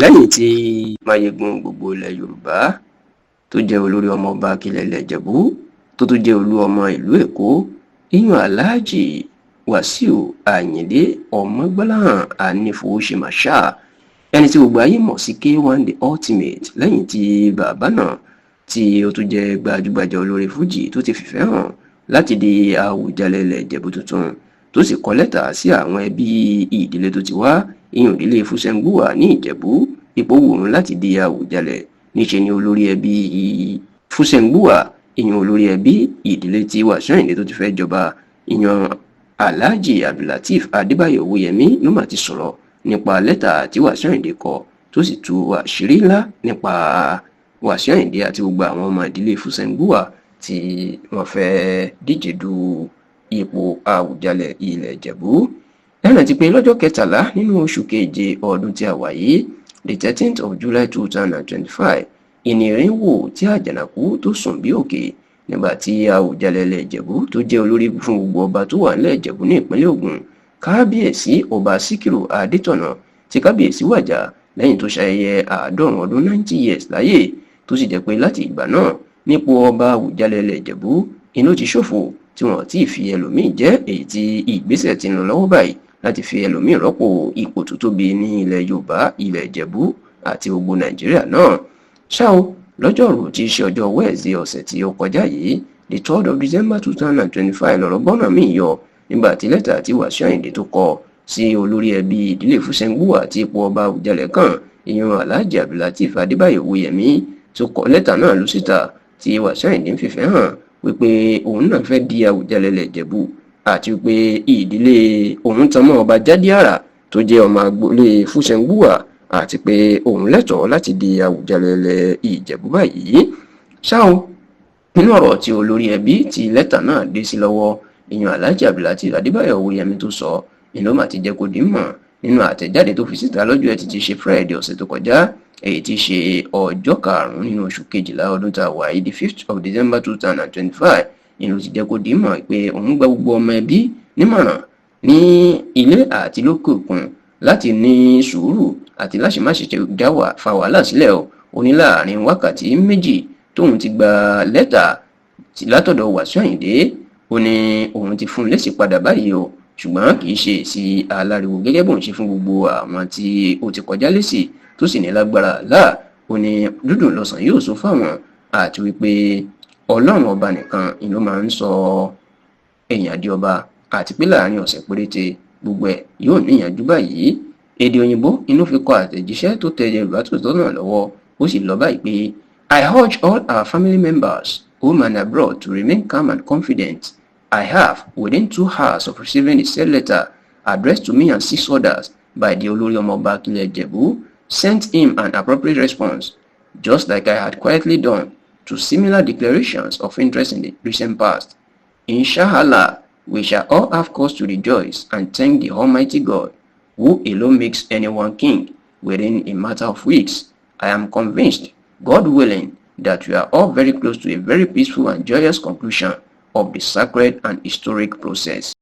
lẹ́yìn tí Máyégún gbogbo ilẹ̀ Yorùbá tó jẹ́ olórí ọmọ ọba akilẹ̀ ilẹ̀ Ìjẹ̀bú tó tún jẹ́ olú ọmọ ìlú Èkó ìyún Alhaji Wasiu Ayinde Ọmọgbọ́láhàn Anífowóṣemáṣá ẹni tí gbogbo ayé mọ̀ sí K1 the Ultimate lẹ́yìn tí bàbá náà tí ó tún jẹ́ gbajúgbajà olórí Fuji tó ti fìfẹ́ hàn láti di Àwùjalẹ̀ ilẹ̀ Ìjẹ̀bú tuntun tó sì kọ lẹ́tà sí àwọn ẹbí ìdílé tó ti wá ìyún ìdílé Fúsẹ́ngbùwà ní Ìjẹ̀bú ipò wù ú láti di Àwùjalẹ̀ níṣẹ́ ni olórí ẹbí Fúsẹ́ngbùwà ìyún olórí ẹbí ìdílé tí Wasiu Ayinde tó ti fẹ́ jọba ìyún Alhaji Abdulateef Adébáyọ̀ Owóyẹmí ló mà ti sọ̀rọ̀ nípa lẹ́tà tí Wasiu Ayinde kọ tó sì tú àṣírí ńlá nípa Wasiu Ayinde àti gbogbo àwọn ọmọ ìdílé Fúsẹ́ngbùwà tí wọ́n fẹ́ díje du ipò Àwùjalẹ̀ ilẹ̀ Ìjẹ̀bú. Ẹ̀rọ ti pé lọ́jọ́ 13 nínú oṣù keje ọdún tí a wà yìí the 13th of July 2025 ìnìrínwó tí àjànàkú tó sùn bí òkè nígbà tí Àwùjalẹ̀ ilẹ̀ Ìjẹ̀bú tó jẹ́ olórí fún gbogbo ọba tó wà nílẹ̀ Ìjẹ̀bú ní ìpínlẹ̀ Ògùn kábíyèsí ọba Síkírù Adétọ̀nà tí kábíyèsí wàjà lẹ́yìn tó ṣayẹyẹ 90 ọdún 90 years láyé tó sì jẹ́ pé láti ìgbà náà nípò ọba Àwùjalẹ̀ ilẹ̀ Ìjẹ̀bú inú ti ṣòfò tí wọ́n ti fi ẹlòmíì jẹ́ èyí tí ìgbésẹ̀ ti ń lọ lọ́wọ́ báyìí láti fi ẹlòmíì rọ́pò ipò tó tóbi ní ilẹ̀ Yorùbá ilẹ̀ Ìjẹ̀bú àti gbogbo Nàìjíríà náà. ṣá o lọ́jọ́rú tí í ṣe ọjọ́ Wednesday ọ̀sẹ̀ tí ó kọjá yìí the 3rd of December 2025 lọ́rọ̀ gbọ́nà míì yọ nígbà tí lẹ́tà tí Wasiu Ayinde tó kọ sí olórí ẹbí ìdílé Fúsẹ́ngbùwà àti ipò ọba Àwùjalẹ̀ kan ìyún Alhaji Abdulateef Adébáyọ̀ Owóyẹmí tó kọ lẹ́tà náà lù síta tí Wasiu Ayinde ń fìfẹ́ hàn wípé òun náà fẹ́ di Àwùjalẹ̀ ilẹ̀ Ìjẹ̀bú àti wípé ìdílé òun tan mọ́ ọba Jádíàrà tó jẹ́ ọmọ agboolé Fúsẹ́ngbùwà àti pé òun lẹ́tọ̀ọ́ láti di Àwùjalẹ̀ ilẹ̀ Ìjẹ̀bú báyìí. ṣá o nínú ọ̀rọ̀ tí olórí ẹbí tí lẹ́tà náà dé sí lọ́wọ́ ìyún Alhaji Abdulateef Adébáyọ̀ Owóyẹmí tó sọ ìlú mà ti jẹ́ kó dì mọ̀ nínú àtẹ̀jáde tó fi síta lọ́jọ́ Ẹtì tí ṣe Friday ọ̀sẹ̀ tó kọjá èyí tí ṣe ọjọ́ 5 nínú oṣù kejìlá ọdún tá a wà yìí the 5th of December 2025 ìlú ti jẹ́ kó dì mọ̀ pé òun gba gbogbo ọmọ ẹbí nímọ̀ràn ní ilé àti lókè òkun láti ní sùúrù àti láti má ṣe fa wàhálà sílẹ̀ ó ní láàrin wákàtí méjì tóun ti gba lẹ́tà látọ̀dọ̀ Wasiu Ayinde ó ní òun ti fún un lésì padà báyìí o ṣùgbọ́n kì í ṣe èsì aláriwo gẹ́gẹ́ bóun ṣe fún gbogbo àwọn tí ó ti kọjá lésì tó sì ní lágbára láà ó ní dúdùn lọ́sàn yóò sọ fáwọn àti wípé Ọlọ́run ọba nìkan ló máa ń sọ èèyàn di ọba àti pé láàrin ọ̀sẹ̀ péréte gbogbo ẹ̀ yóò níyànjú báyìí. Èdè òyìnbó inú fi kọ àtẹ̀jíṣẹ́ tó tẹ Yorùbá tó tọ́nà lọ́wọ́ ó sì lọ báyìí pé I urge all our family members home and abroad to remain calm and confident. I have, within 2 hours of receiving the said letter addressed to me and 6 others by the Olórí Ọmọọba Akilẹ̀ Ìjẹ̀bú, sent him an appropriate response, just like I had quietly done to similar declarations of interest in the recent past. Inshallah, we shall all have cause to rejoice and thank the Almighty God, who alone makes anyone king within a matter of weeks. I am convinced, God willing, that we are all very close to a very peaceful and joyous conclusion of the sacred and historic process.